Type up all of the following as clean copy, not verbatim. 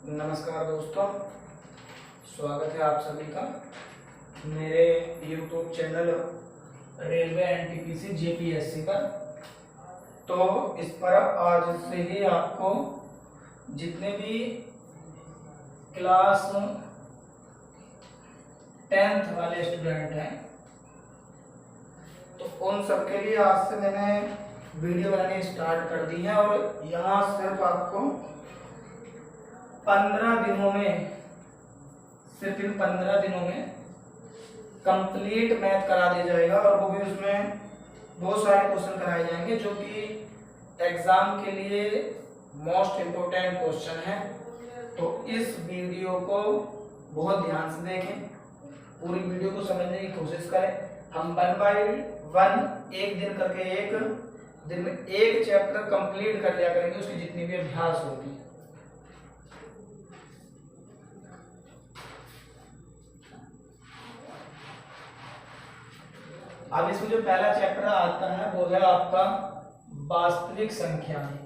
नमस्कार दोस्तों, स्वागत है आप सभी का मेरे YouTube channel railway NTPC JPSC पर। तो इस पर आज से ही आपको जितने भी क्लास 10th वाले स्टूडेंट हैं तो उन सबके लिए आज से मैंने वीडियो बनानी स्टार्ट कर दी है और यहाँ सिर्फ आपको 15 दिनों में, सिर्फ इन 15 दिनों में कंप्लीट मैथ करा दिया जाएगा और वो भी उसमें बहुत सारे क्वेश्चन कराए जाएंगे जो कि एग्जाम के लिए मोस्ट इम्पोर्टेंट क्वेश्चन है। तो इस वीडियो को बहुत ध्यान से देखें, पूरी वीडियो को समझने की कोशिश करें। हम 1 बाय 1 एक दिन करके एक दिन में एक चैप्टर कंप्लीट कर लिया करेंगे, उसकी जितनी भी अभ्यास होगी। अब इसमें जो पहला चैप्टर आता है वो है आपका वास्तविक संख्याएं।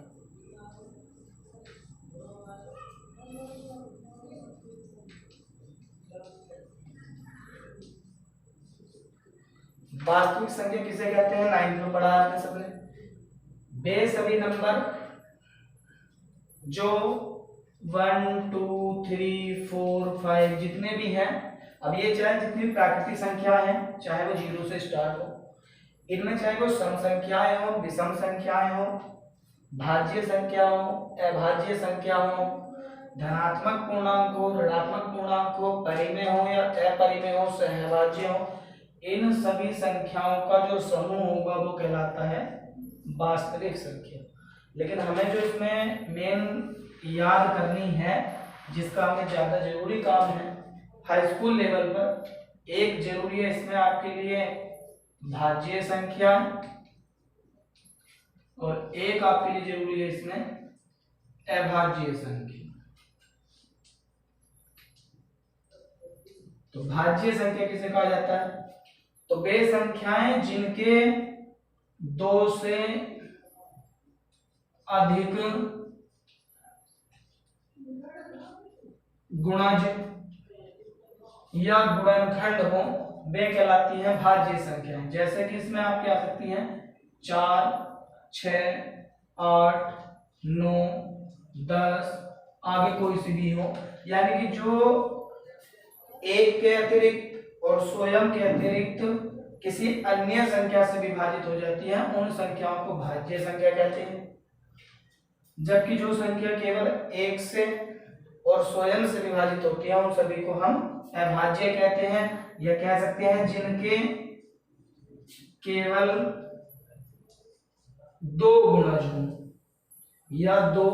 वास्तविक संख्या किसे कहते हैं, 9th में पढ़ा आपने सबने। वे सभी नंबर जो 1 2 3 4 5 जितने भी हैं, अब ये चाहे जितनी प्राकृतिक संख्या है, चाहे वो 0 से स्टार्ट हो, इनमें चाहे वो सम संख्याएं हो, विषम संख्याएं हो, भाज्य संख्या हो, अभाज्य संख्या हो, धनात्मक पूर्णांक हो, ऋणात्मक पूर्णांक हो, परिमेय हो या अपरिमेय हो, सहभाज्य हो, इन सभी संख्याओं का जो समूह होगा वो कहलाता है वास्तविक संख्या। लेकिन हमें जो इसमें मेन याद करनी है, जिसका हमें ज्यादा जरूरी काम है हाई स्कूल लेवल पर, एक जरूरी है इसमें आपके लिए भाज्य संख्या और एक आपके लिए जरूरी है इसमें अभाज्य संख्या। तो भाज्य संख्या किसे कहा जाता है, तो वे संख्याएं जिनके 2 से अधिक गुणज या गुणनखंड हो वे कहलाती हैं भाज्य संख्याएं। जैसे कि इसमें आपकी आ सकती हैं 4 6 8 9 10, आगे कोई सी भी हो, यानी कि जो एक के अतिरिक्त और स्वयं के अतिरिक्त किसी अन्य संख्या से विभाजित हो जाती है, उन संख्याओं को भाज्य संख्या कहते हैं। जबकि जो संख्या केवल एक से और स्वयं से विभाजित होती है, उन सभी को हम अभाज्य कहते हैं, या कह सकते हैं जिनके केवल 2 गुणज हो या 2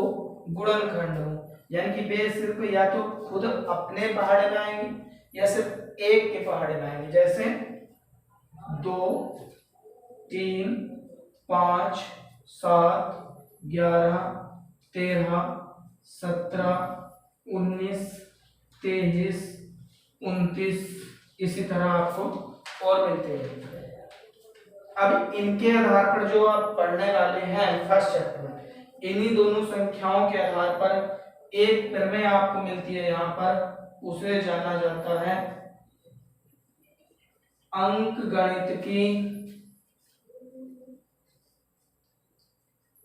गुणनखंड हो, यानी कि वे सिर्फ या तो खुद अपने पहाड़े लाएंगे या सिर्फ एक के पहाड़े लाएंगे। जैसे 2 3 5 7 11 13 17 19 23 29, इसी तरह आपको और मिलते हैं। अब इनके आधार पर जो आप पढ़ने वाले हैं फर्स्ट चैप्टर में, इन्हीं दोनों संख्याओं के आधार पर एक प्रमेय आपको मिलती है यहाँ पर, उसे जाना जाता है अंक गणित की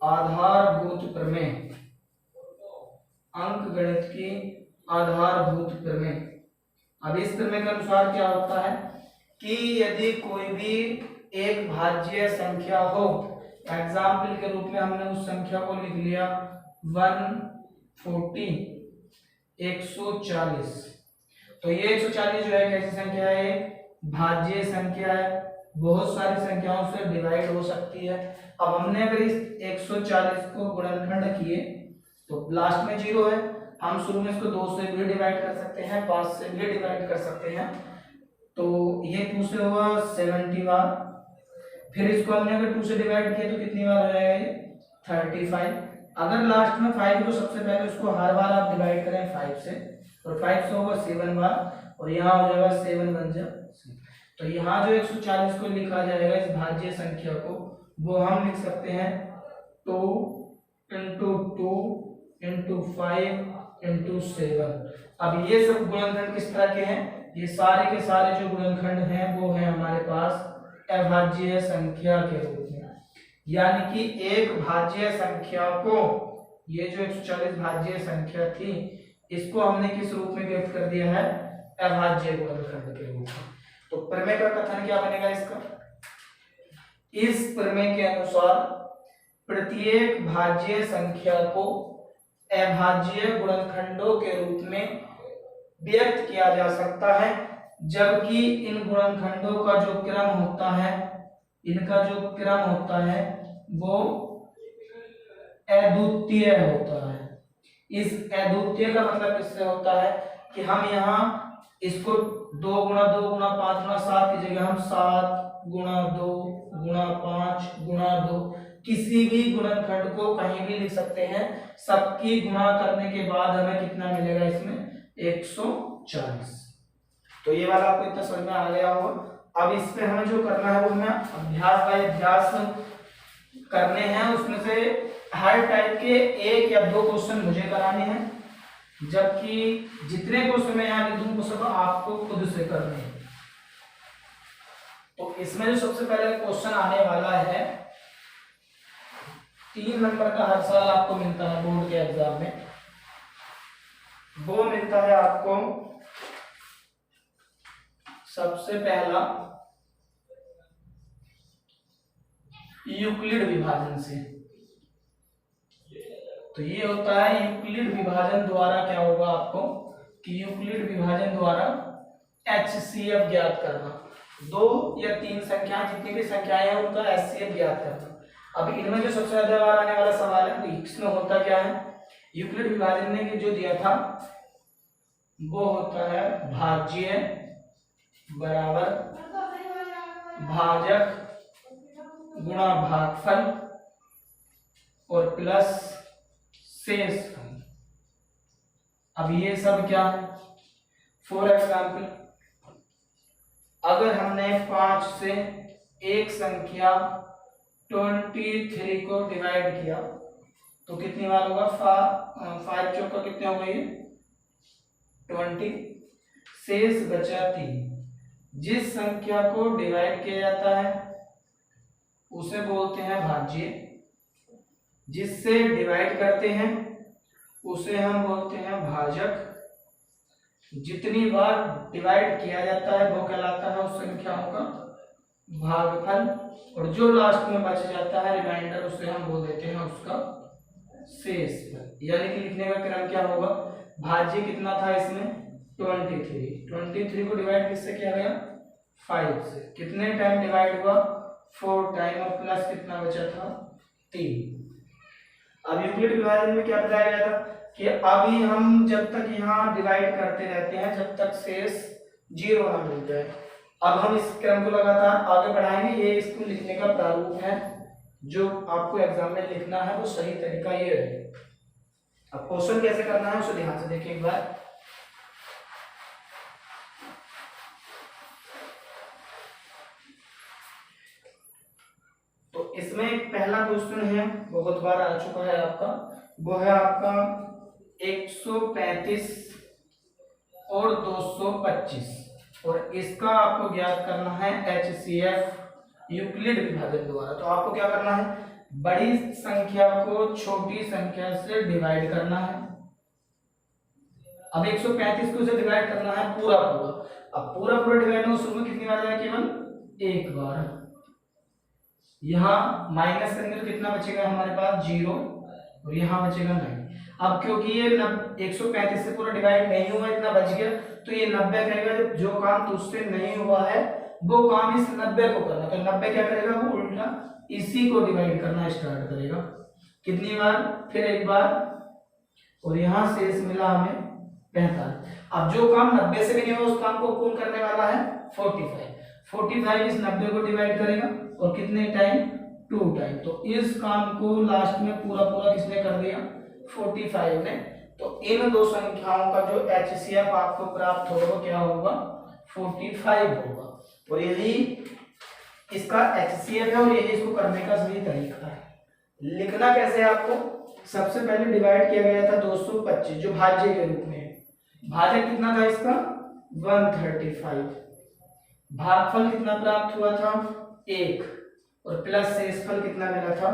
आधारभूत प्रमेय। अंक गणित की आधारभूत प्रमेय। अब इस प्रमेय के अनुसार क्या होता है कि यदि कोई भी एक भाज्य संख्या हो, एग्जाम्पल के रूप में हमने उस संख्या को लिख लिया 140 140, तो ये 140 जो है कैसी संख्या है, भाज्य संख्या है, बहुत सारी संख्याओं से डिवाइड हो सकती है। अब हमने अगर इस 140 को गुणनखंड किए तो लास्ट में 0 है, हम शुरू में इसको 2 से भी डिवाइड कर सकते हैं, 5 से भी डिवाइड कर सकते हैं, तो ये 2 से हुआ 70 बार, फिर इसको हमने अगर 2 से डिवाइड किया तो कितनी बार हो जाएगा ये 35। अगर लास्ट में 5 को सबसे पहले उसको हर बार आप डिवाइड करें 5 से, और 5 से होगा 7 बार, और यहाँ हो जाएगा 7 बन जाए, तो यहाँ जो 140 को लिखा जाएगा इस भाज्य संख्या को, वो हम लिख सकते हैं 2 × 2 × 5 इंटू 7। अब ये सब गुणनखंड किस तरह के हैं? ये सारे के सारे जो गुणनखंड हैं वो है हमारे पास अभाज्य संख्या के रूप में। यानी कि एक भाज्य संख्या को, ये जो 140 भाज्य संख्या थी, इसको हमने किस रूप में व्यक्त कर दिया है? अभाज्य गुणनखंड के रूप में। तो प्रमेय का कथन क्या बनेगा इसका? इस प्रमेय के अनुसार प्रत्येक भाज्य संख्या को अभाज्य गुणनखंडों के रूप में व्यक्त किया जा सकता है, जबकि इन गुणनखंडों का जो क्रम होता है, इनका जो क्रम होता है वो अद्वितीय होता है। इस अद्वितीय का मतलब किससे होता है कि हम यहाँ इसको 2 गुणा 2 गुणा 5 गुणा 7 की जगह हम 7 गुणा 2 गुणा 5 गुणा 2 किसी भी गुणनखंड को कहीं भी लिख सकते हैं। सबकी गुणा करने के बाद हमें कितना मिलेगा? इसमें 140। तो ये वाला आपको इतना समझ में आ गया होगा। अब इस पे हमें जो करना है वो हमें अभ्यास बाय अभ्यास करने हैं। उसमें से हर टाइप के 1 या 2 क्वेश्चन मुझे कराने हैं, जबकि जितने क्वेश्चन मैं यहाँ लिख दूं वो सब आपको खुद से करने हैं। तो इसमें जो सबसे पहले क्वेश्चन आने वाला है, 3 नंबर का हर साल आपको मिलता है बोर्ड के एग्जाम में, वो मिलता है आपको सबसे पहला यूक्लिड विभाजन से। तो ये होता है यूक्लिड विभाजन द्वारा क्या होगा आपको कि यूक्लिड विभाजन द्वारा HCF ज्ञात करना। 2 या 3 संख्या, जितनी भी संख्याएं हैं उनका HCF ज्ञात करना। अब इनमें जो सबसे ज्यादा बार आने वाला सवाल है, तो इसमें होता क्या है? यूक्लिड विभाजन ने जो दिया था वो होता है भाज्य बराबर भाजक गुणा भागफल और प्लस शेषफल। अब ये सब क्या है? फॉर एग्जाम्पल, अगर हमने 5 से एक संख्या 23 को डिवाइड किया तो कितनी बार होगा? 5 चौका कितने हो गए? 20। शेष बचा 3। जिस संख्या को डिवाइड किया जाता है उसे बोलते हैं भाज्य, जिससे डिवाइड करते हैं उसे हम बोलते हैं भाजक, जितनी बार डिवाइड किया जाता है वो कहलाता है उस संख्याओं का भागफल, और जो लास्ट में बच जाता है रिमाइंडर उसे हम बोल देते हैं उसका शेषफल। यानी कि लिखने का क्रम क्या होगा? भाज्य कितना था इसमें? 23 को डिवाइड किससे किया गया? 5 से। कितने टाइम डिवाइड हुआ? 4 टाइम, और प्लस कितना बचा था? 3। अब यूक्लिड विभाजन में क्या बताया गया था कि अभी हम जब तक यहाँ डिवाइड करते रहते हैं जब तक शेष 0 ना मिल जाए। अब हम इस क्रम को लगातार आगे बढ़ाएंगे। ये इसको लिखने का प्रारूप है जो आपको एग्जाम में लिखना है, वो सही तरीका ये है। अब क्वेश्चन कैसे करना है उसे ध्यान से देखिए एक बार। तो इसमें पहला क्वेश्चन है, बहुत बार आ चुका है आपका, वो है आपका 135 और 225, और इसका आपको ज्ञात करना है HCF यूक्लिड विभाजन द्वारा। तो आपको क्या करना है? बड़ी संख्या को छोटी संख्या से डिवाइड करना है। अब 135 को से डिवाइड करना है पूरा पूरा। अब पूरा पूरा डिवाइड हो शुरू में कितनी बार है? केवल एक बार। यहाँ माइनस करने तो कितना बचेगा हमारे पास? 0, और यहाँ बचेगा 9। अब क्योंकि ये 135 से पूरा डिवाइड नहीं हुआ, इतना बच गया, तो ये 90 कहेगा जब जो काम तुझसे नहीं हुआ है वो काम इस 90 को करना। तो 90 क्या करेगा? वो उल्टा इसी को डिवाइड करना स्टार्ट करेगा। कितनी बार? फिर एक बार, और यहाँ शेष मिला हमें 45। अब जो काम 90 से भी नहीं हुआ उस काम को कौन करने वाला है? 45 इस 90 को डिवाइड करेगा, और कितने टाइम? 2 टाइम। तो इस काम को लास्ट में पूरा पूरा किसने कर दिया? 45 ने। तो इन दो संख्याओं का जो HCF आपको प्राप्त होगा क्या होगा? 45 होगा। और यही इसका HCF है और यही इसको करने का सही तरीका है। लिखना कैसे है आपको? सबसे पहले डिवाइड किया गया था 225 जो भाज्य के रूप में है। भाजक कितना था इसका 135, भागफल कितना प्राप्त हुआ था 1 और प्लस शेषफल कितना मिला था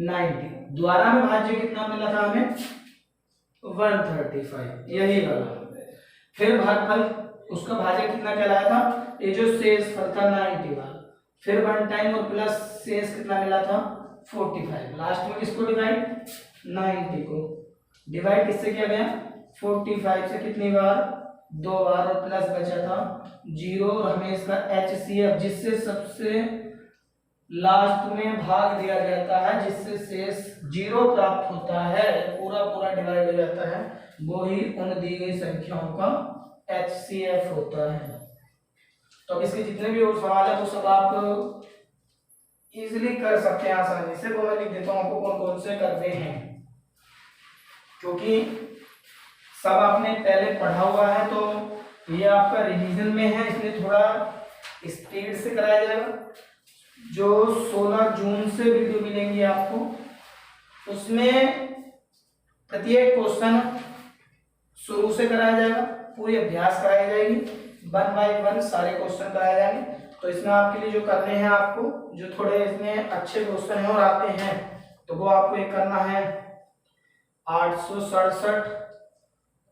90। द्वारा में भाज्य कितना मिला था हमें 135, यही वाला। फिर भागफल उसका भाजक कितना कहलाया था, ये जो शेषफल था 90 वाला। फिर 1 टाइम और प्लस शेष कितना मिला था 45। लास्ट में किसको डिवाइड 90 को डिवाइड किससे किया गया 45 से कितनी बार 2 बार और प्लस बचा था 0 और हमें इसका HCF जिससे सबसे लास्ट में भाग दिया जाता है जिससे शेष 0 प्राप्त होता है, पूरा पूरा डिवाइड हो जाता है, वो ही उन दी गई संख्याओं का HCF होता है। तो अब इसके जितने भी और सवाल है वो सब आप इजीली कर सकते हैं आसानी से। वो मैं लिख देता हूँ आपको कौन कौन से करने हैं, क्योंकि सब आपने पहले पढ़ा हुआ है तो ये आपका रिवीजन में है, इसलिए थोड़ा स्पीड से कराया जाएगा। जो 16 जून से वीडियो मिलेंगी आपको उसमें प्रत्येक क्वेश्चन शुरू से कराया जाएगा, पूरी अभ्यास कराई जाएगी, 1 बाय 1 सारे क्वेश्चन कराए जाएंगे। तो इसमें आपके लिए जो करने हैं आपको जो थोड़े इसमें अच्छे क्वेश्चन हैं और आते हैं तो वो आपको एक करना है 867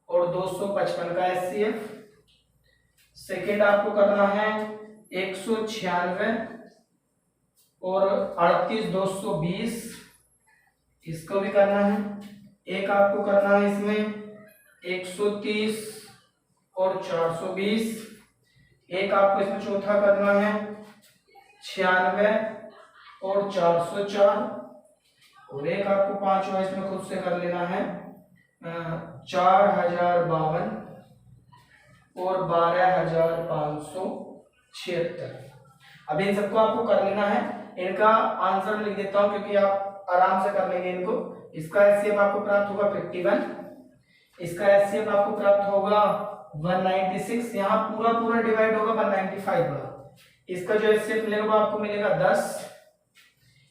और 255 का HCF। सेकेंड आपको करना है 196 और 38220, इसको भी करना है। एक आपको करना है इसमें 130 और 420, एक आपको इसमें चौथा करना है 96 और 404 और एक आपको पांचवा इसमें खुद से कर लेना है 4052 और 12576। अब इन सबको आपको कर लेना है। इनका आंसर लिख देता हूं क्योंकि आप आराम से कर लेंगे इनको। इसका HCF आपको प्राप्त होगा 51, इसका HCF आपको प्राप्त होगा 196, यहाँ पूरा पूरा डिवाइड होगा 195 बार। इसका जो HCF मिलेगा वो आपको मिलेगा 10,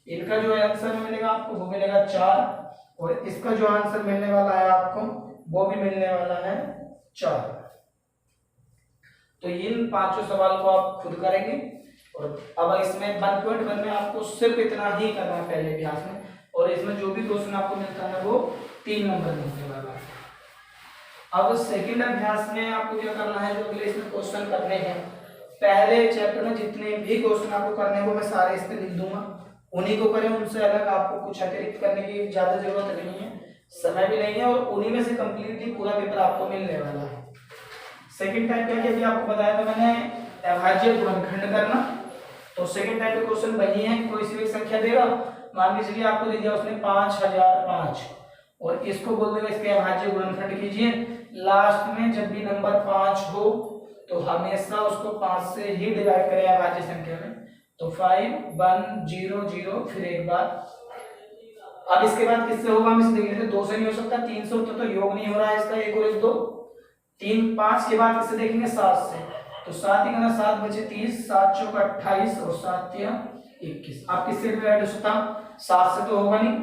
इनका जो आंसर मिलेगा आपको वो मिलेगा 4 और इसका जो आंसर मिलने वाला है आपको वो भी मिलने वाला है 4। तो इन पांचों सवाल को आप खुद करेंगे और अब इसमें 1.1 में आपको सिर्फ इतना ही करना है पहले अभ्यास में, और इसमें जो भी क्वेश्चन आपको मिलता है वो 3 नंबर मिलने वाला है। अब सेकंड अभ्यास में आपको क्या करना है, जो अगले इसमें क्वेश्चन करने हैं, पहले चैप्टर में जितने भी क्वेश्चन आपको करने हैं वो मैं सारे इस पे लिख दूंगा, उन्हीं को करें, उनसे अलग आपको कुछ अतिरिक्त करने की ज्यादा जरूरत नहीं है, समय भी नहीं है, और उन्हीं में से कंप्लीटली पूरा पेपर आपको मिलने वाला है। सेकंड टाइप क्या है कि आपको बताया था मैंने अभाज्य गुणनखंड करना। तो सेकंड टाइप का क्वेश्चन वही है, कोई सी भी संख्या देगा, मान लीजिए आपको दे दिया उसने 5005 और इसको बोल देगा इसके अभाज्य गुणनखंड कीजिए। लास्ट में जब भी नंबर 5 हो तो हमेशा उसको 5 से ही डिवाइड करें अभाज्य संख्या में। तो 5 1 0 0 फिर एक बार। अब इसके बाद किससे होगा, हम इसे देख लेते हैं। 2 से नहीं हो सकता, 3 से होता तो योग नहीं हो रहा है इसका, 1 और 1 2, 3 5 के बाद किससे देखेंगे 7 से। तो 7 ही करना, 7 बचे 30, 7 चौक 28 और 7 या 21। आप किससे डिवाइड हो सकता, 7 से तो होगा नहीं,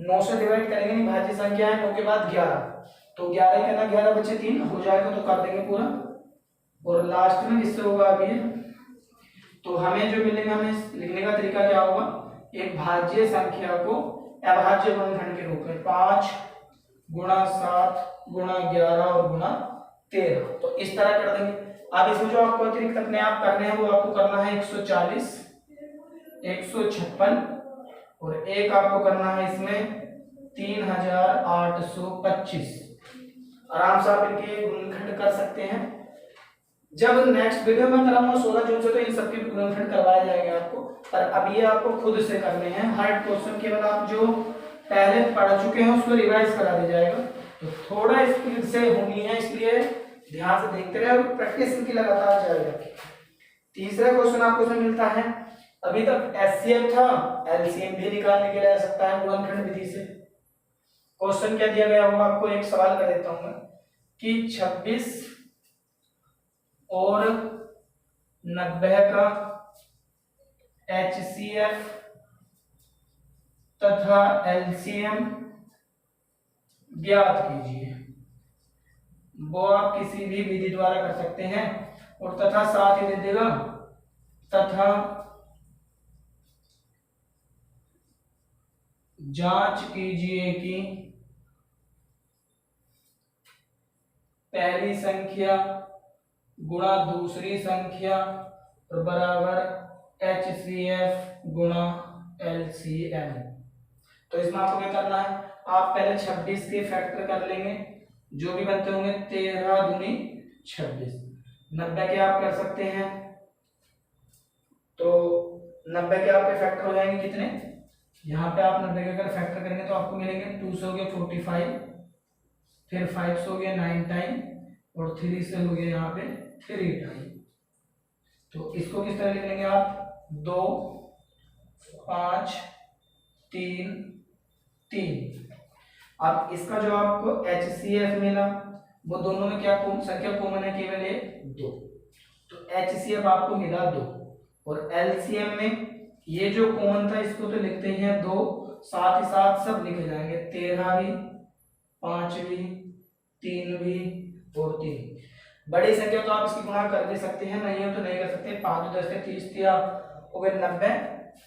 9 से डिवाइड करेंगे नहीं, भाज्य संख्या है 9 के बाद 11, तो 11 ही करना, 11 बचे 3 हो जाएगा तो कर देंगे पूरा। और लास्ट में किससे होगा अभी, तो हमें जो मिलेगा, हमें लिखने का तरीका क्या होगा, एक भाज्य संख्या को अभाज्य गुणनखंड के रूप में 5 गुणा 7 गुणा 11 और गुणा 13, तो इस तरह कर देंगे। अब इसमें जो आपको अतिरिक्त अपने आप करने हैं वो आपको करना है 140 156 और एक आपको करना है इसमें 3825। आराम से आप इनके गुणनखंड कर सकते हैं। जब नेक्स्ट वीडियो में कराऊंगा 16 जून से तो इन सबके गुणनखंड करवाए जाएंगे आपको, पर अब ये आपको खुद से करने हैं। हर क्वेश्चन केवल आप जो पहले पढ़ चुके हैं उसको रिवाइज करा दिया जाएगा, तो थोड़ा स्पीड से होनी है, इसलिए ध्यान से देखते रहे और प्रैक्टिस इनकी लगातार जारी रखें। तीसरा क्वेश्चन आपको इसमें मिलता है, अभी तक HCF था, LCM भी निकालने के लिए आ सकता है गुणनखंड विधि से। क्वेश्चन क्या दिया गया वो आपको एक सवाल कर देता हूं मैं कि 26 और 90 का HCF तथा LCM ज्ञात कीजिए। वो आप किसी भी विधि द्वारा कर सकते हैं। और तथा साथ ही दे देगा तथा जांच कीजिए कि पहली संख्या गुणा दूसरी संख्या और बराबर HCF गुणा LCM। तो इसमें आपको क्या करना है, आप पहले 26 के फैक्टर कर लेंगे, जो भी बनते होंगे 13 दूनी 26। 90 के आप कर सकते हैं, तो 90 के आपके फैक्टर हो जाएंगे कितने, यहाँ पे आप 90 के अगर फैक्टर करेंगे तो आपको मिलेंगे 2 से हो गया 45, फिर 5 से हो गया 9 टाइम और 3 से हो गया यहाँ पे 3 टाइम। तो इसको किस तरह लिख लेंगे आप, 2 5 3 3। अब इसका जो आपको HCF मिला वो दोनों में क्या संख्या कॉमन है, केवल ये 2, तो HCF आपको मिला 2। और LCM में ये जो कॉमन था इसको तो लिखते ही हैं 2, साथ ही साथ सब लिखे जाएंगे, 13 भी 5 भी 3 भी और 3। बड़ी संख्या तो आप इसकी गुणा कर भी सकते हैं, नहीं हो तो नहीं कर सकते। 5 10 30 दिया हो गए 90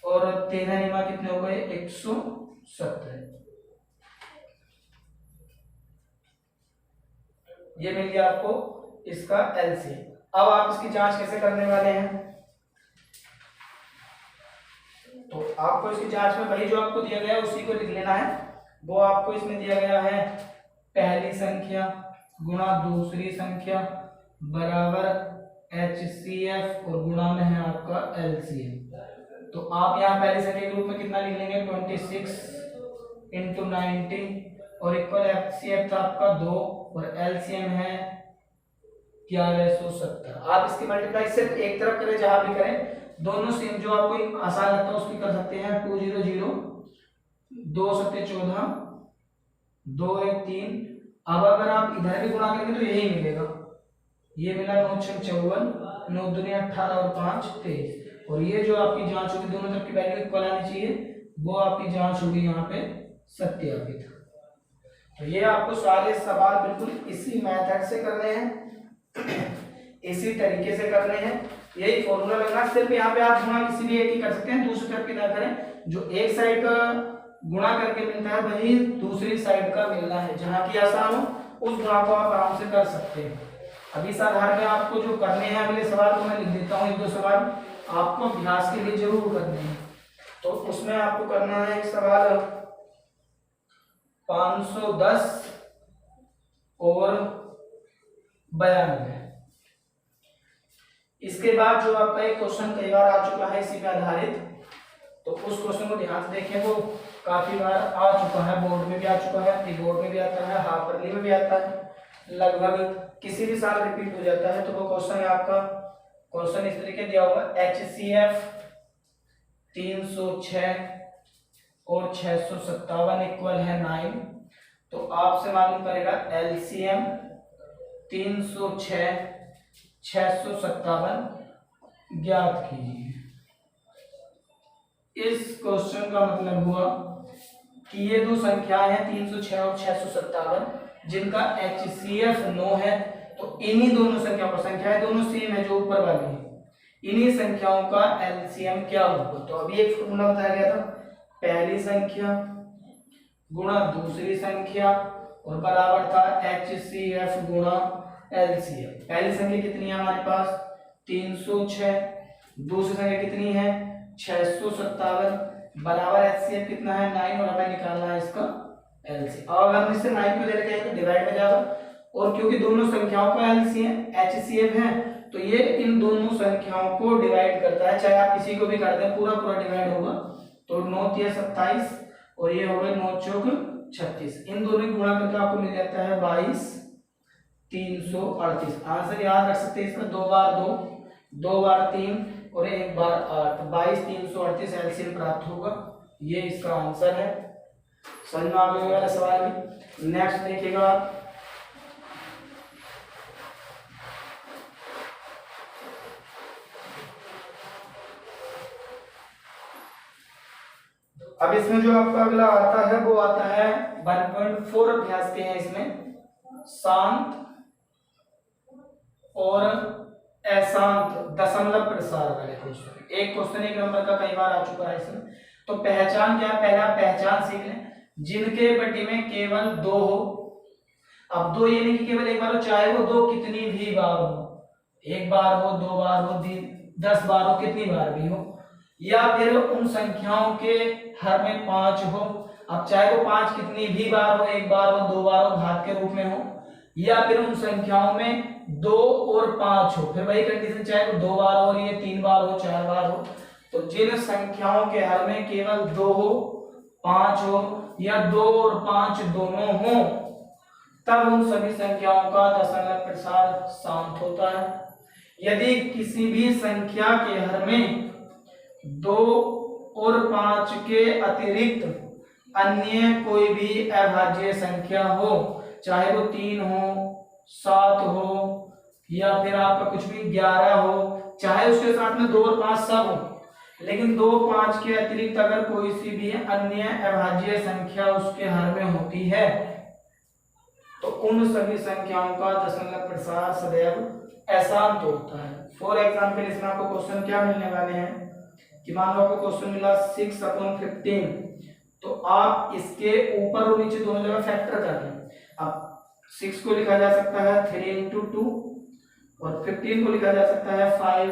और 13 निमा कितने हो गए 170। ये मिल गया आपको इसका LCM। अब आप इसकी जांच कैसे करने वाले हैं, तो आपको इसकी जांच में वही जो आपको दिया गया है उसी को लिख लेना है। वो आपको इसमें दिया गया है पहली संख्या गुणा दूसरी संख्या बराबर HCF और गुणा में है आपका LCM। तो आप यहाँ पहली संख्या के रूप में कितना लिख लेंगे, 26 × 90 और इक्वल HCF था आपका 2 और LCM है 1170। आप इसकी मल्टीप्लाई सिर्फ एक तरफ करें, जहां भी करें दोनों सेम, जो आपको आसान लगता है उसकी कर सकते हैं। 2 0 0 2 7 14 2 1 3। अब अगर आप इधर भी गुणा करेंगे तो यही मिलेगा, ये मिला 9 6 54 9 2 18 और 5 23। और ये जो आपकी जांच होगी दोनों तरफ की वैल्यू इक्वल आनी चाहिए, वो आपकी जांच होगी यहाँ पे सत्यापित। तो ये आपको सारे सवाल बिल्कुल इसी मेथड से करने हैं, इसी तरीके से करने हैं, यही फॉर्मूला लगना। सिर्फ यहाँ पे आप गुणा किसी भी एक ही कर सकते हैं, दूसरी तरफ की ना करें। जो एक साइड का गुणा करके मिलता है वही दूसरी साइड का मिलना है, जहां की आसान हो उस गुणा को आप आराम से कर सकते हैं। अभी इस आधार में आपको जो करने हैं अगले सवाल को मैं लिख देता हूँ, 1 2 सवाल आपको अभ्यास के लिए जरूर करने हैं। तो उसमें आपको करना है एक सवाल 510 और 92। इसके बाद जो आपका एक क्वेश्चन कई बार आ चुका है इसी पे आधारित, तो उस क्वेश्चन को ध्यान से देखें। वो काफी बार आ चुका है, बोर्ड में भी आ चुका है, प्री बोर्ड में भी आता है, हाफ ईयरली में भी आता है, लगभग किसी भी साल रिपीट हो जाता है। तो वो क्वेश्चन है आपका, क्वेश्चन इस तरीके दिया हुआ HCF 306 और 657 इक्वल है 9। तो आपसे मालूम करेगा LCM 306 657 ज्ञात कीजिए। इस क्वेश्चन का मतलब हुआ कि ये दो संख्याएं हैं 306 और 657 जिनका HCF 9 है। तो इन्हीं दोनों संख्याओं का, संख्याएं दोनों सेम है जो ऊपर वाली है, इन्हीं संख्याओं का LCM क्या होगा। तो अभी एक फॉर्मूला बताया गया था, पहली संख्या गुणा दूसरी संख्या और बराबर था HCF गुणा LCM। पहली संख्या कितनी है हमारे पास 306, दूसरी संख्या कितनी है 657, बराबर HCF कितना है 9 और हमें निकालना है इसका LCM। अब हम इससे 9 को दे रखे हैं तो डिवाइड में जाएगा, और क्योंकि दोनों संख्याओं का LCM HCF है तो ये इन दोनों संख्याओं को डिवाइड करता है, चाहे आप किसी को भी कर दें पूरा पूरा डिवाइड होगा। तो 9 3 27 और ये हो गए 9 4 36, इन दोनों की गुणा करके आपको मिल जाता है 22 338। आंसर याद रख सकते हैं इसका 2 बार 2 2 बार 3 और 1 बार 8, 22 338 एलसीएम प्राप्त होगा। ये इसका आंसर है। समझ में आ गया वाला सवाल भी। नेक्स्ट देखिएगा आप, अब इसमें जो आपका अगला आता है वो आता है 1.4 अभ्यास के हैं इसमें, शांत और अशांत दशमलव प्रसार वाले क्वेश्चन। एक क्वेश्चन 1 नंबर का कई बार आ चुका है इसमें। तो पहचान क्या है, पहला पहचान सीख लें, जिनके बटे में केवल 2 हो। अब 2 ये नहीं कि केवल एक बार हो, चाहे वो 2 कितनी भी बार हो, 1 बार हो, 2 बार हो, 10 बार हो, कितनी बार भी हो, या फिर उन संख्याओं के हर में 5 हो। अब चाहे वो 5 कितनी भी बार हो, 1 बार हो, 2 बार हो, घात के रूप में हो, या फिर उन संख्याओं में 2 और 5 हो। फिर वही कंडीशन, चाहे वो 2 बार हो रही है, 3 बार हो, 4 बार हो। तो जिन संख्याओं के हर में केवल 2 हो, 5 हो, या 2 और 5 दोनों हो, तब उन सभी संख्याओं का दशमलव प्रसार शांत होता है। यदि किसी भी संख्या के हर में 2 और 5 के अतिरिक्त अन्य कोई भी अभाज्य संख्या हो, चाहे वो 3 हो, 7 हो, या फिर आपका कुछ भी 11 हो, चाहे उसके साथ में 2 और 5 सब हो, लेकिन 2 5 के अतिरिक्त अगर कोई सी भी अन्य अभाज्य संख्या उसके हर में होती है, तो उन सभी संख्याओं का दशमलव प्रसार सदैव अशांत होता है। फॉर एग्जाम्पल इसमें आपको क्वेश्चन क्या मिलने वाले हैं कि मान लो आपको क्वेश्चन मिला 6/15, तो आप इसके ऊपर और नीचे दोनों जगह फैक्टर कर लें। अब 6 को लिखा जा सकता है 3 × 2 और 15 को लिखा जा सकता है 5 ×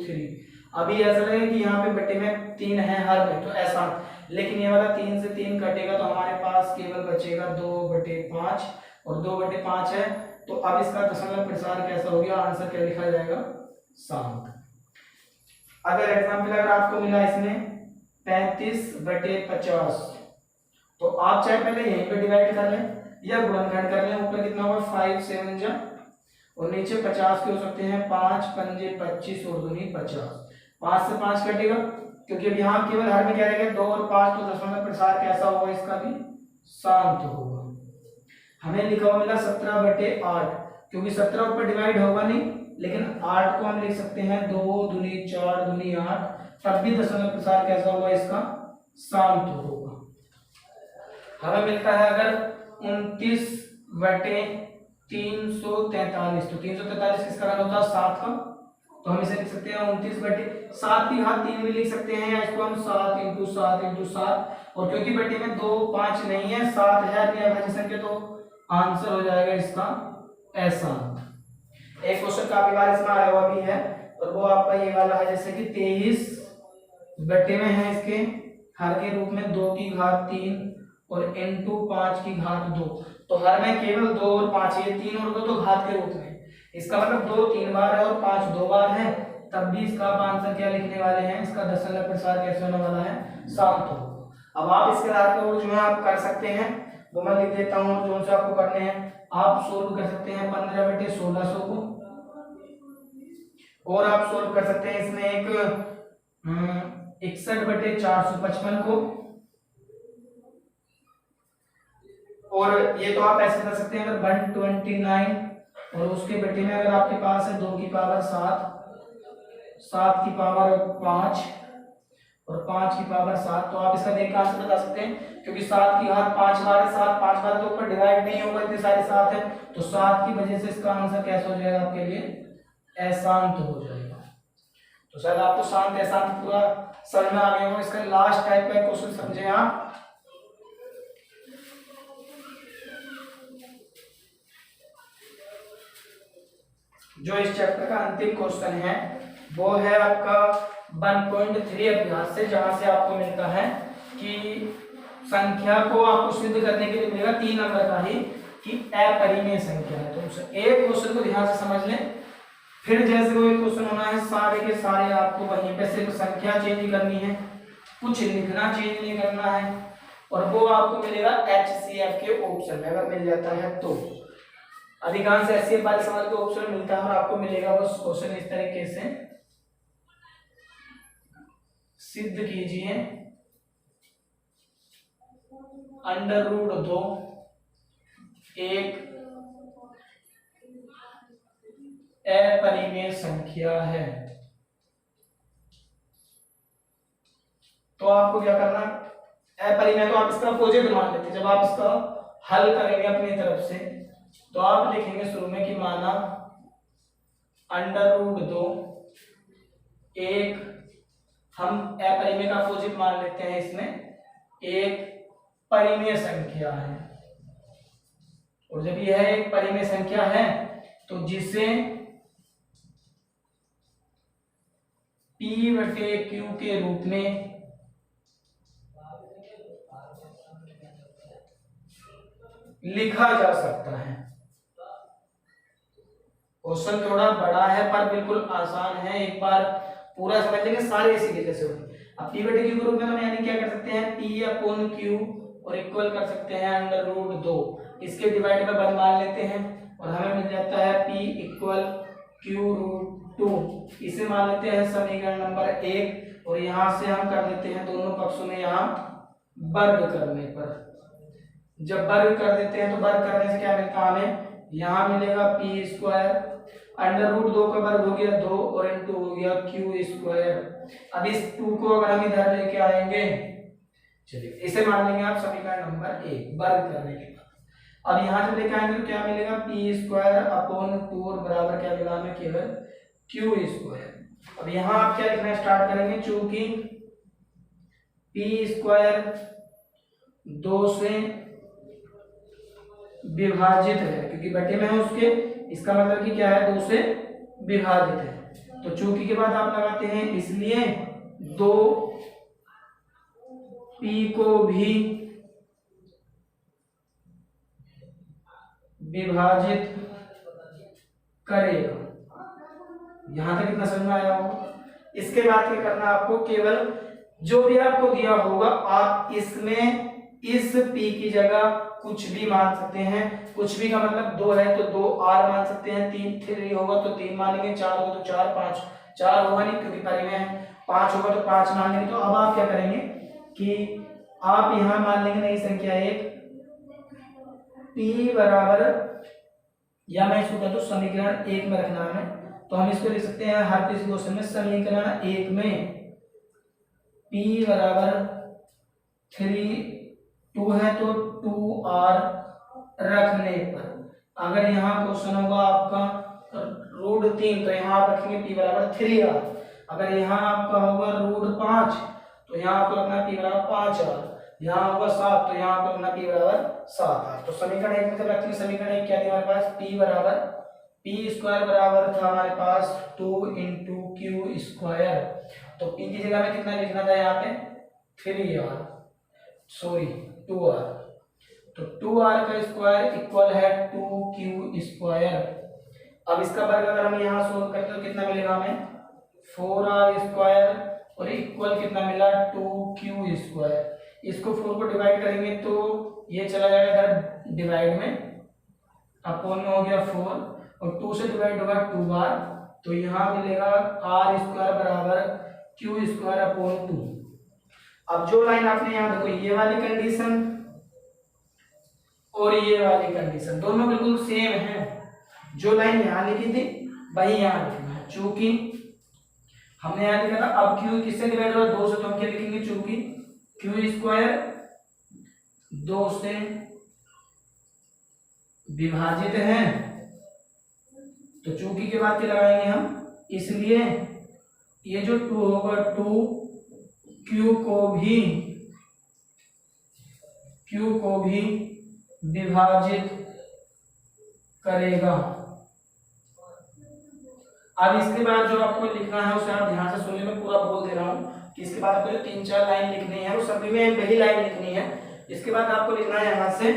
3। अभी ऐसा लगे कि यहाँ पे बटे में 3 है हर में, तो ऐसा, लेकिन ये वाला 3 से 3 कटेगा तो हमारे पास केवल बचेगा 2/5, और 2/5 है। तो अब इसका दशमलव प्रसार कैसा हो गया, आंसर क्या लिखा जाएगा, शांत। अगर एग्जाम्पल अगर आपको मिला इसमें 35/50, तो आप चाहे पहले यहीं पे डिवाइड कर लें या गुणनखंड कर लें। ऊपर कितना होगा 5 7 जा, और नीचे 50 के हो सकते हैं 5 5 25 और 2 50। 5 से 5 कटेगा, क्योंकि अब यहाँ केवल हर में क्या रहेगा 2 और 5, तो दशमलव प्रसार कैसा होगा, इसका भी शांत होगा। हमें लिखा हुआ मिला 17/8, क्योंकि 17 ऊपर डिवाइड होगा नहीं, लेकिन 8 को हम लिख सकते हैं 2 दूनी 4 दूनी 8, तब भी दशमलव प्रसार कैसा होगा, इसका शांत होगा। हमें मिलता है अगर 29/343, तो 343 किसका घन होता है, 7 का, तो हम इसे लिख सकते हैं 29/7 की घात 3 भी लिख सकते हैं, या इसको हम 7 × 7 × 7, और क्योंकि बटे में 2 5 नहीं है, 7 है अपनी अभाज्य संख्या, तो आंसर हो जाएगा इसका अशांत। एक क्वेश्चन काफी बार इसमें आया हुआ भी है, और वो आपका ये वाला है, जैसे कि 23 बटे में है इसके हर के रूप में 2 की घात 3 और × 5 की घात 2, तो हर में केवल 2 और 5, ये 3 और 2 तो घात के रूप में, इसका मतलब 2 3 बार है और 5 2 बार है, तब भी इसका आप आंसर क्या लिखने वाले हैं, इसका दशमलव प्रसार कैसे होने वाला है, शांत हो। अब आप इसके आधार पर जो है आप कर सकते हैं, वो मैं लिख देता हूँ, जो से आपको करने हैं। आप सोल्व कर सकते हैं 15/1600 को, और आप सोल्व कर सकते हैं इसमें एक 61/455 को, और ये तो आप ऐसे कर सकते हैं अगर 129 और उसके बटे में अगर आपके पास है 2 की पावर 7, 7 की पावर 5 और 5 की पावर 7, तो आप इसका देख कर आंसर बता सकते हैं, क्योंकि 7 की घात 5 बार है, 7 5 बार तो ऊपर डिवाइड नहीं होगा, इतने सारे 7 है, तो 7 की वजह से इसका आंसर कैसा हो जाएगा आपके लिए, अशांत हो जाएगा। तो शायद आपको शांत अशांत पूरा समझ में आ गया होगा। इसका लास्ट टाइप का क्वेश्चन समझे आप, जो इस चैप्टर का अंतिम क्वेश्चन है वो है आपका 1.3 अभ्यास से, जहां से आपको मिलता है कि संख्या को आपको सिद्ध करने के लिए मिलेगा 3 नंबर का ही कि अपरिमेय संख्या है। तो एक क्वेश्चन को ध्यान से समझ लें, फिर जैसे कोई क्वेश्चन होना है सारे के सारे आपको वहीं पे सिर्फ संख्या चेंज करनी है, कुछ लिखना चेंज नहीं करना है, और वो आपको मिलेगा HCF के ऑप्शन में, अगर मिल जाता है तो। अधिकांश HCF वाले सवाल के ऑप्शन मिलता है और आपको मिलेगा वो क्वेश्चन इस तरीके से, सिद्ध कीजिए √2 एक अपरिमेय संख्या है। तो आपको क्या करना, अपरिमेय तो आप इसका अपोजिट मान लेते हैं। जब आप इसका हल करेंगे अपनी तरफ से तो आप लिखेंगे शुरू में कि माना √2 एक, हम अपरिमेय का अपोजिट मान लेते हैं, इसमें एक परिमेय संख्या है। और जब यह एक परिमेय संख्या है तो जिसे P/Q के रूप में लिखा जा सकता है। क्वेश्चन थोड़ा बड़ा है पर बिल्कुल आसान है, एक बार पूरा समझ लेंगे सारे इसी के जैसे होंगे। अब P/Q के रूप में हम यानी क्या कर सकते हैं, P/Q और इक्वल कर सकते हैं √2, इसके डिवाइड में 1 मान लेते हैं और हमें मिल जाता है P = Q√2। इसे मान लेते हैं समीकरण नंबर 1 और यहाँ से हम कर देते हैं दोनों पक्षों में यहाँ वर्ग करने पर। जब वर्ग कर देते हैं तो वर्ग करने से क्या मिलता है हमें, यहाँ मिलेगा P², √2 का वर्ग हो गया 2 और इनटू हो गया Q²। अब इस 2 को अगर हम इधर लेके आएंगे, चलिए इसे मान लेंगे आप समीकरण नंबर 1 वर्ग करने के बाद। अब यहाँ जब लेके आएंगे तो क्या मिलेगा, P²/2 और बराबर क्या मिला हमें, केवल Q²। अब यहाँ आप क्या लिखना स्टार्ट करेंगे, चूंकि P² 2 से विभाजित है, क्योंकि बटे में है उसके, इसका मतलब कि क्या है 2 से विभाजित है। तो चूंकि के बाद आप लगाते हैं, इसलिए 2P को भी विभाजित करेगा। यहां तक कितना समझ में आया होगा। इसके बाद क्या करना आपको, केवल जो भी आपको दिया होगा आप इसमें इस P की जगह कुछ भी मान सकते हैं। कुछ भी का मतलब 2 है तो 2R मान सकते हैं, 3 होगा तो 3 मानेंगे, 4 होगा तो 4, 5 4 होगा नहीं क्योंकि परिमेय है, 5 होगा तो 5 मान लेंगे। तो अब आप क्या करेंगे कि आप यहां मान लेंगे नई संख्या 1 P बराबर, या मैं इसको कहता हूं समीकरण 1 में रखना है, तो हम इसको लिख सकते हैं हर किसी क्वेश्चन में समीकरण 1 में P बराबर 2 है तो 2R रखने पर, अगर यहाँ क्वेश्चन होगा आपका √3 तो यहाँ आप रखेंगे P बराबर 3R। अगर यहाँ आपका होगा √5 तो यहाँ आपको रखना P बराबर 5R। यहाँ होगा 7 तो यहाँ आपको रखना P बराबर 7R। तो समीकरण 1 में जब रखेंगे, समीकरण 1 क्या थी हमारे पास, P² बराबर था हमारे पास 2 × Q²। तो P की जगह में कितना लिखना था यहाँ पे 3R, सॉरी 2R। तो 2R का स्क्वायर इक्वल है 2Q²। अब इसका वर्ग अगर हम यहाँ सोल्व करते हैं तो कितना मिलेगा हमें 4R² और इक्वल कितना मिला 2Q²। इसको 4 को डिवाइड करेंगे तो ये चला जाएगा इधर डिवाइड में, अपॉन में हो गया 4 और 2 से डिवाइड होगा 2R, तो यहाँ मिलेगा R² बराबर Q²/2। अब जो लाइन आपने यहाँ देखो, ये वाली कंडीशन और ये वाली कंडीशन दोनों बिल्कुल सेम है। जो लाइन यहाँ लिखी थी वही यहाँ लिखना है। चूंकि हमने यहाँ लिखा था, अब Q किससे डिवाइड हुआ 2 से, तो हम क्या लिखेंगे, चूंकि Q² 2 से विभाजित है तो चूंकि के बाद क्या लगाएंगे हम, इसलिए ये जो 2 होगा 2Q को भी विभाजित करेगा। अब इसके बाद जो आपको लिखना है उसे आप ध्यान से सुनिए, मैं पूरा बोल दे रहा हूँ कि इसके बाद आपको जो 3-4 लाइन लिखनी है वो सभी में वही लाइन लिखनी है। इसके बाद आपको लिखना है यहाँ से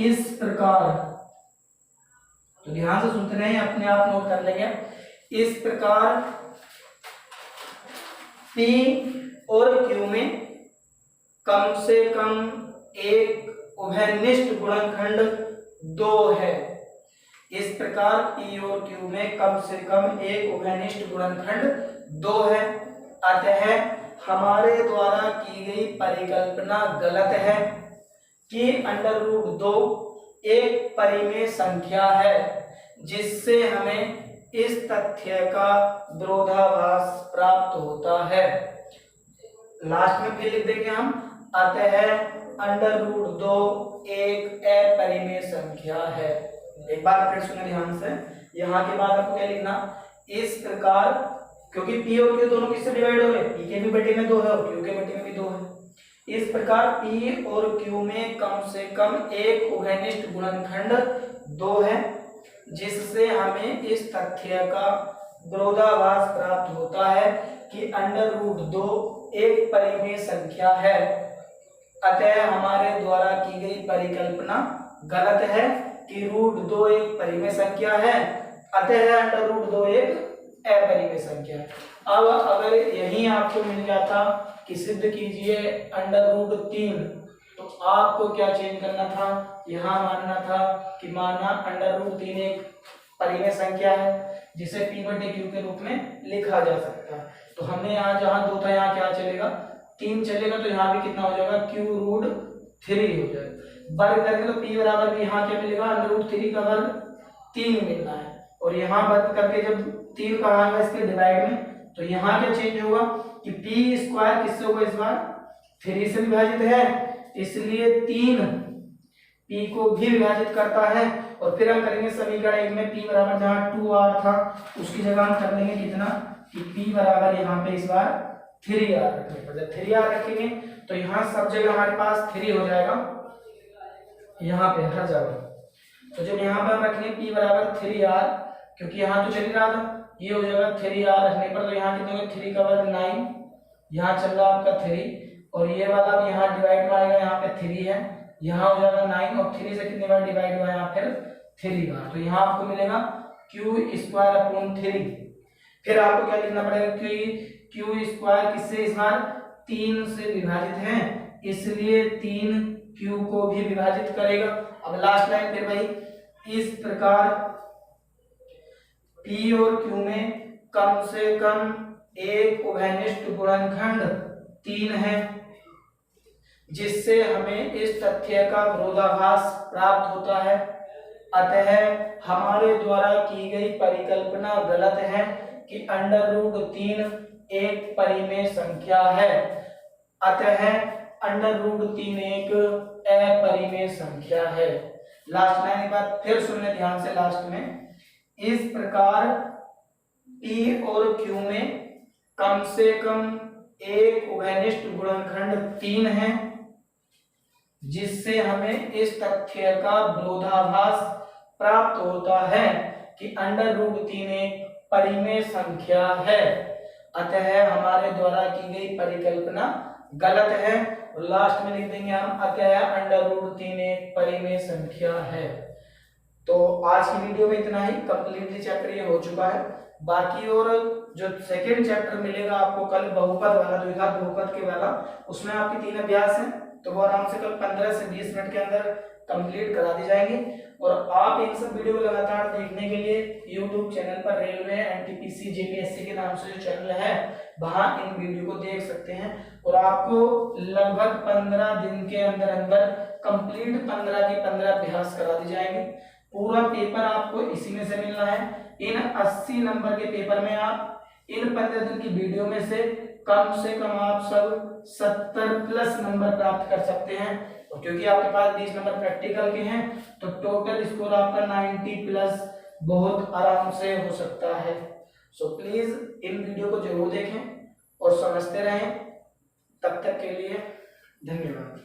इस प्रकार, तो ध्यान से सुनते रहें, अपने आप नोट कर लेंगे। इस प्रकार P और Q में कम से कम एक उभयनिष्ठ गुणनखंड 2 है। इस प्रकार P और Q में कम से कम एक उभयनिष्ठ गुणनखंड 2 है। अतः हमारे द्वारा की गई परिकल्पना गलत है कि √2 एक परिमेय संख्या है, जिससे हमें इस तथ्य का विरोधाभास प्राप्त होता है। लास्ट में फिर लिख देंगे हम, अतः अंडर रूट 2 एक अपरिमेय संख्या है। एक बार फिर सुने ध्यान से, यहाँ के बाद आपको क्या लिखना, इस प्रकार, क्योंकि p और q दोनों किससे डिवाइड हो रहे हैं, p के भी बेटे में 2 है और q के बेटे में भी 2 है। इस प्रकार p और q में कम से कम एक उभयनिष्ठ गुणनखंड 2 है, जिससे हमें इस तथ्य का विरोधाभास प्राप्त होता है कि अंडर रूट 2 एक परिमेय संख्या है। अतः हमारे द्वारा की गई परिकल्पना गलत है कि रूट 2 एक परिमेय संख्या है, अतः अंडर रूट 2 एक अपरिमेय संख्या है। अब अगर यही आपको मिल जाता कि सिद्ध कीजिए अंडर रूट 3, तो आपको क्या चेंज करना था, यहाँ मानना था कि माना अंडर रूट 3 एक परिमेय संख्या है जिसे p बटे q के रूप में लिखा जा सकता है। तो हमने यहाँ जहाँ 2 था यहाँ क्या चलेगा, 3 चलेगा, तो यहाँ भी कितना हो जाएगा, q रूट 3 हो जाएगा। वर्ग करेंगे तो p बराबर भी यहाँ क्या मिलेगा, अंडर रूट 3 का वर्ग 3 मिलना है, और यहाँ वर्ग करके जब 3 का आएगा इसके डिवाइड में, तो यहाँ क्या चेंज होगा कि p स्क्वायर किससे होगा, इस बार 3 से विभाजित है, इसलिए 3 p को भी विभाजित करता है। और फिर हम करेंगे समीकरण 1 में p बराबर जहाँ 2r था उसकी जगह हम कर देंगे कितना, कि p बराबर यहाँ पे इस बार 3r रखेंगे। जब 3r रखेंगे तो यहाँ सब जगह हमारे पास 3 हो जाएगा, यहाँ पे हर जगह। तो जब यहाँ पर हम रखेंगे p बराबर 3r, क्योंकि यहाँ तो चल ही रहा था, ये हो जाएगा 3r रखने पर, तो यहाँ कितना होगा, 3 का वर्ग 9, यहाँ चल रहा आपका 3, और ये वाला भी यहाँ डिवाइड में आएगा, यहाँ पे 3 है, यहाँ हो जाएगा 9, और 3 से कितनी बार डिवाइड हुआ है, यहाँ फिर 3 बार, तो यहाँ आपको मिलेगा q स्क्वायर अपॉन 3। फिर आपको क्या लिखना पड़ेगा कि q स्क्वायर किससे इस बार 3 से विभाजित है, इसलिए 3 q को भी विभाजित करेगा। अब लास्ट लाइन फिर भाई, इस प्रकार p और q में कम से कम एक उभयनिष्ठ गुणनखंड 3 है, जिससे हमें इस तथ्य का विरोधाभास प्राप्त होता है। अतः हमारे द्वारा की गई परिकल्पना गलत है कि अंडर रूट 3 एक परिमेय संख्या है, अतः अंडर रूट 3 एक अपरिमेय संख्या है। लास्ट लाइन एक बार फिर सुनने ध्यान से, लास्ट में, इस प्रकार p और q में कम से कम एक उभयनिष्ठ गुणनखंड 3 है, जिससे हमें इस तथ्य का विरोधाभास प्राप्त होता है कि अंडर रूट 3 एक परिमेय संख्या है, अतः हमारे द्वारा की गई परिकल्पना गलत है। और लास्ट में लिख देंगे हम, अतः अंडर रूट 3 एक परिमेय संख्या है। तो आज की वीडियो में इतना ही, कंप्लीटली चैप्टर ये हो चुका है। बाकी और जो सेकेंड चैप्टर मिलेगा आपको कल बहुपद वाला, द्विघात बहुपद के वाला, उसमें आपके 3 अभ्यास हैं, तो वो आराम से कल 15 से 20 मिनट के अंदर कंप्लीट करा दी जाएंगे। और आप इन सब वीडियो को लगातार देखने के लिए YouTube चैनल पर रेलवे NTPC JPSC के नाम से जो चैनल है वहां इन वीडियो को देख सकते हैं। और आपको लगभग 15 दिन के अंदर अंदर कंप्लीट 15 की 15 अभ्यास करा दी जाएंगे। पूरा पेपर आपको इसी में से मिलना है। इन 80 नंबर के पेपर में आप इन 15 दिन की वीडियो में से कम आप सब 70 प्लस नंबर प्राप्त कर सकते हैं। और क्योंकि आपके पास 20 नंबर प्रैक्टिकल के हैं, तो टोटल स्कोर आपका 90 प्लस बहुत आराम से हो सकता है। सो प्लीज इन वीडियो को जरूर देखें और समझते रहें। तब तक के लिए धन्यवाद।